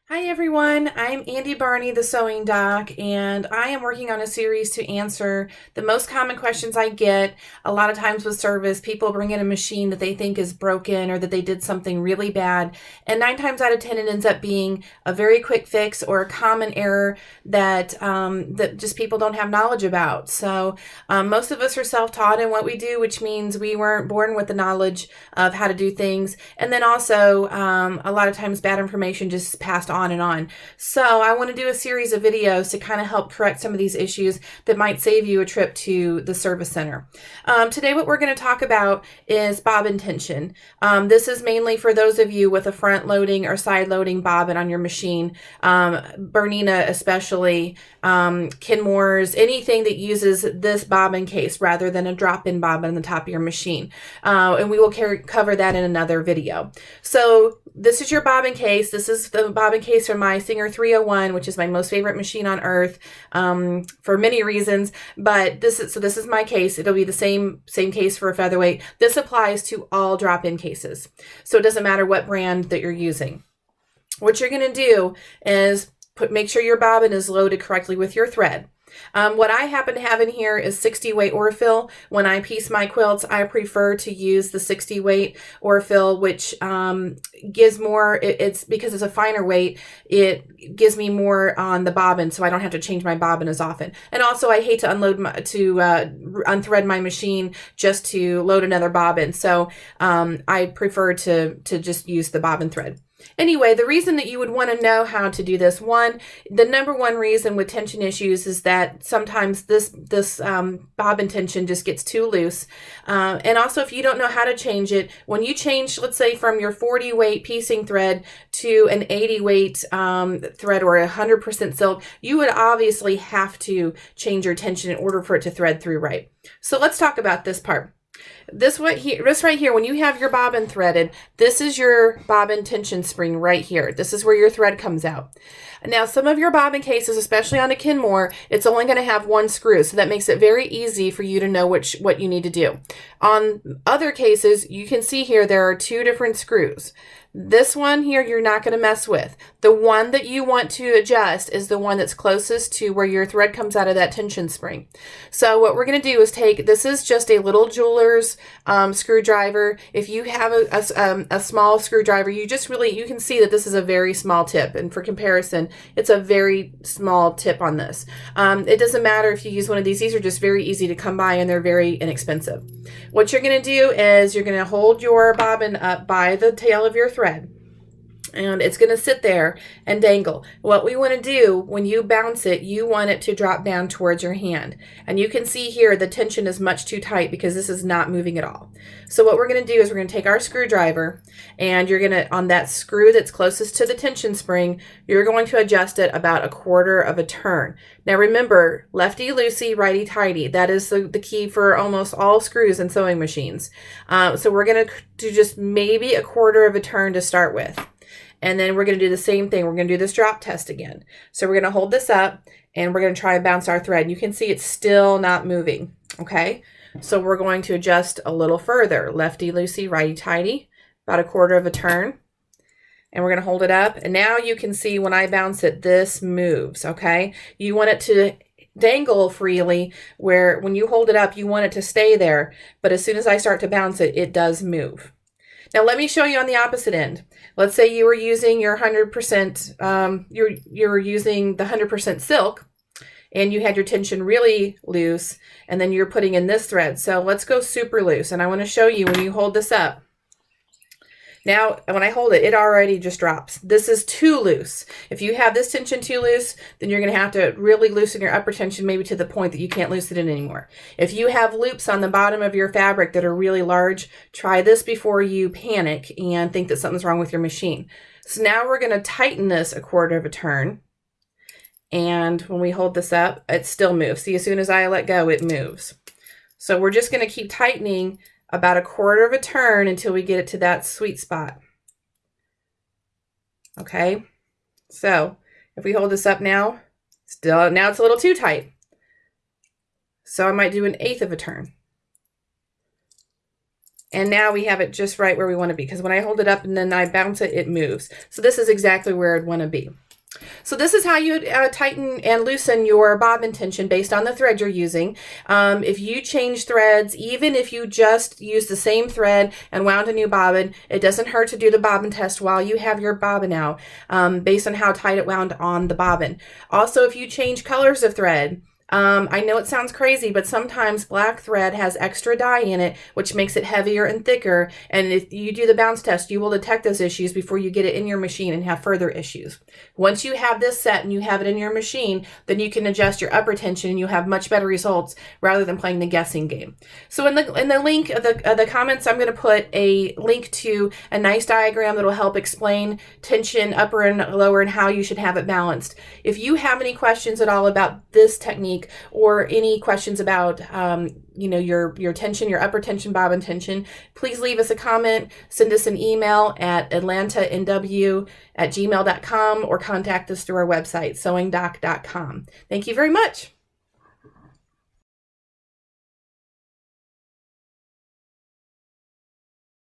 Hi everyone, I'm Andy Barney, the Sewing Doc, and I am working on a series to answer the most common questions I get. A lot of times with service, people bring in a machine that they think is broken or that they did something really bad, and 9 times out of 10 it ends up being a very quick fix or a common error that just people don't have knowledge about. So most of us are self-taught in what we do, which means we weren't born with the knowledge of how to do things, and then also a lot of times bad information just passed on and on. So I want to do a series of videos to kind of help correct some of these issues that might save you a trip to the service center. Today what we're going to talk about is bobbin tension. This is mainly for those of you with a front loading or side loading bobbin on your machine, Bernina especially, Kenmore's, anything that uses this bobbin case rather than a drop-in bobbin on the top of your machine. And we will cover that in another video. So this is your bobbin case. This is the bobbin case from my Singer 301, which is my most favorite machine on earth, for many reasons. But this is my case. It'll be the same case for a featherweight. This applies to all drop-in cases, so it doesn't matter what brand that you're using. What you're going to do is make sure your bobbin is loaded correctly with your thread. What I happen to have in here is 60 weight Orfill. When I piece my quilts, I prefer to use the 60 weight Orfill, which gives more, it's because it's a finer weight, it gives me more on the bobbin, so I don't have to change my bobbin as often. And also I hate to unthread my machine just to load another bobbin, so I prefer to just use the bobbin thread. Anyway, the reason that you would want to know how to do this, the number one reason with tension issues is that sometimes this bobbin tension just gets too loose. And also if you don't know how to change it, when you change, let's say from your 40 weight piecing thread to an 80 weight thread or 100% silk, you would obviously have to change your tension in order for it to thread through right. So let's talk about this part. This right here, when you have your bobbin threaded, this is your bobbin tension spring right here. This is where your thread comes out. Now, some of your bobbin cases, especially on a Kenmore, it's only going to have one screw, so that makes it very easy for you to know what you need to do. On other cases, you can see here there are 2 different screws. This one here you're not going to mess with. The one that you want to adjust is the one that's closest to where your thread comes out of that tension spring. So what we're going to do is this is just a little jeweler's screwdriver. If you have a small screwdriver, you can see that this is a very small tip, and for comparison, it's a very small tip on this. It doesn't matter if you use one of these are just very easy to come by and they're very inexpensive. What you're going to do is you're going to hold your bobbin up by the tail of your thread, and it's going to sit there and dangle. What we want to do when you bounce it, you want it to drop down towards your hand. And you can see here the tension is much too tight because this is not moving at all. So what we're going to do is we're going to take our screwdriver, and you're going to, on that screw that's closest to the tension spring, you're going to adjust it about 1/4 of a turn. Now remember, lefty-loosey, righty-tighty. That is the key for almost all screws and sewing machines. So we're going to do just maybe 1/4 of a turn to start with. And then we're going to do the same thing. We're going to do this drop test again. So we're going to hold this up, and we're going to try and bounce our thread. You can see it's still not moving. Okay. So we're going to adjust a little further. Lefty-loosey, righty-tighty, about 1/4 of a turn. And we're going to hold it up. And now you can see when I bounce it, this moves. Okay. You want it to dangle freely, where when you hold it up, you want it to stay there. But as soon as I start to bounce it, it does move. Now let me show you on the opposite end. Let's say you were using your 100%, you were using the 100% silk, and you had your tension really loose, and then you're putting in this thread. So let's go super loose, and I want to show you when you hold this up. Now, when I hold it, it already just drops. This is too loose. If you have this tension too loose, then you're going to have to really loosen your upper tension, maybe to the point that you can't loosen it anymore. If you have loops on the bottom of your fabric that are really large, try this before you panic and think that something's wrong with your machine. So now we're going to tighten this 1/4 of a turn. And when we hold this up, it still moves. See, as soon as I let go, it moves. So we're just going to keep tightening about 1/4 of a turn until we get it to that sweet spot. Okay, so if we hold this up now, now it's a little too tight. So I might do 1/8 of a turn. And now we have it just right where we want to be, because when I hold it up and then I bounce it, it moves. So this is exactly where I'd want to be. So this is how you tighten and loosen your bobbin tension based on the thread you're using. If you change threads, even if you just use the same thread and wound a new bobbin, it doesn't hurt to do the bobbin test while you have your bobbin out, based on how tight it wound on the bobbin. Also, if you change colors of thread, I know it sounds crazy, but sometimes black thread has extra dye in it, which makes it heavier and thicker. And if you do the bounce test, you will detect those issues before you get it in your machine and have further issues. Once you have this set and you have it in your machine, then you can adjust your upper tension and you'll have much better results rather than playing the guessing game. So in the link of the comments, I'm going to put a link to a nice diagram that will help explain tension upper and lower and how you should have it balanced. If you have any questions at all about this technique, or any questions about your tension, your upper tension, bobbin tension, please leave us a comment, send us an email at atlantanw@gmail.com, or contact us through our website, sewingdoc.com. Thank you very much.